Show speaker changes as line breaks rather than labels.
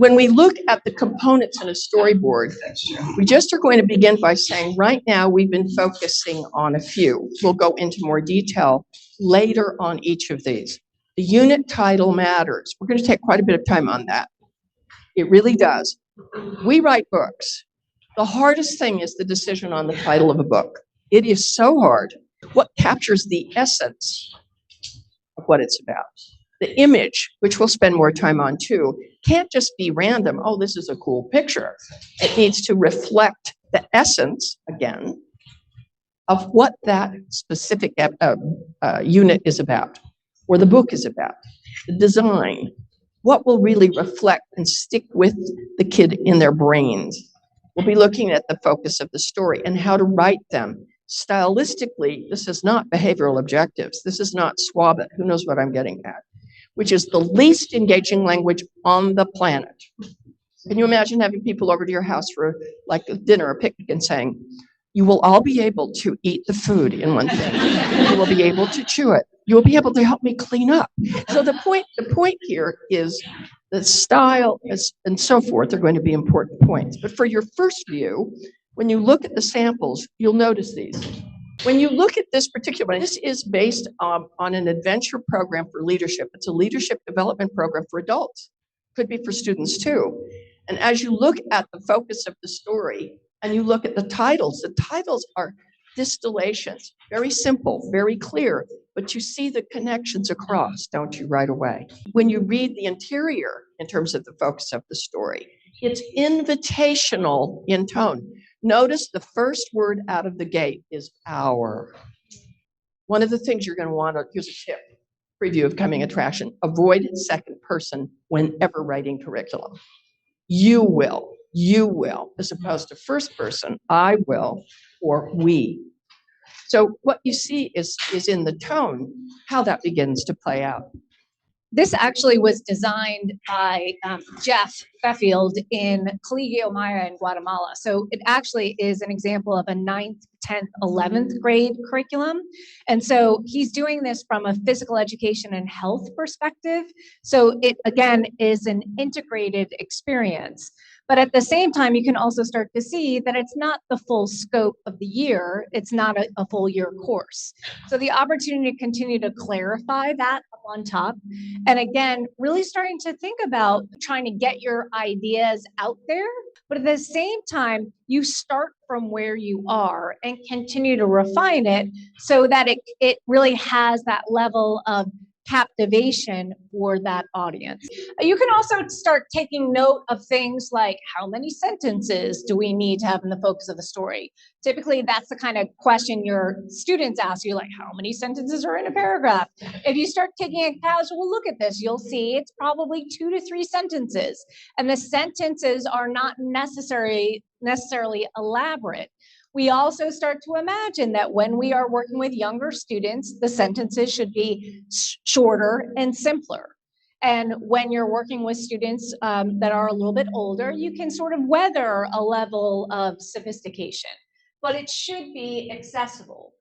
When we look at the components in a storyboard, we just are going to begin by saying right now we've been focusing on a few. We'll go into more detail later on each of these. The unit title matters. We're going to take quite a bit of time on that. It really does. We write books. The hardest thing is the decision on the title of a book. It is so hard. What captures the essence of what it's about? The image, which we'll spend more time on too, can't just be random. Oh, this is a cool picture. It needs to reflect the essence, again, of what that specific unit is about, or the book is about. The design, what will really reflect and stick with the kid in their brains. We'll be looking at the focus of the story and how to write them. Stylistically, this is not behavioral objectives. This is not SWABIT. Who knows what I'm getting at? Which is the least engaging language on the planet. Can you imagine having people over to your house for like a dinner or picnic and saying, you will all be able to eat the food in one thing. You will be able to chew it. You will be able to help me clean up. So the point here is the style and so forth are going to be important points. But for your first view, when you look at the samples, you'll notice these. When you look at this particular one, this is based on an adventure program for leadership. It's a leadership development program for adults. Could be for students too. And as you look at the focus of the story and you look at the titles are distillations, very simple, very clear, but you see the connections across, don't you, right away? When you read the interior in terms of the focus of the story, it's invitational in tone. Notice the first word out of the gate is our. One of the things you're going to want to, here's a tip, preview of coming attraction, avoid second person whenever writing curriculum. You will, as opposed to first person, I will, or we. So what you see is in the tone, how that begins to play out.
This actually was designed by Jeff Feffield in Colegio Maya in Guatemala. So it actually is an example of a 9th, 10th, 11th grade curriculum. And so he's doing this from a physical education and health perspective. So it, again, is an integrated experience. But at the same time, you can also start to see that it's not the full scope of the year. It's not a full year course. So the opportunity to continue to clarify that up on top. And again, really starting to think about trying to get your ideas out there. But at the same time, you start from where you are and continue to refine it so that it really has that level of captivation for that audience. You can also start taking note of things like how many sentences do we need to have in the focus of the story? Typically, that's the kind of question your students ask you, like how many sentences are in a paragraph? If you start taking a casual look at this, you'll see it's probably 2 to 3 sentences. And the sentences are not necessarily elaborate. We also start to imagine that when we are working with younger students, the sentences should be shorter and simpler. And when you're working with students that are a little bit older, you can sort of weather a level of sophistication, but it should be accessible.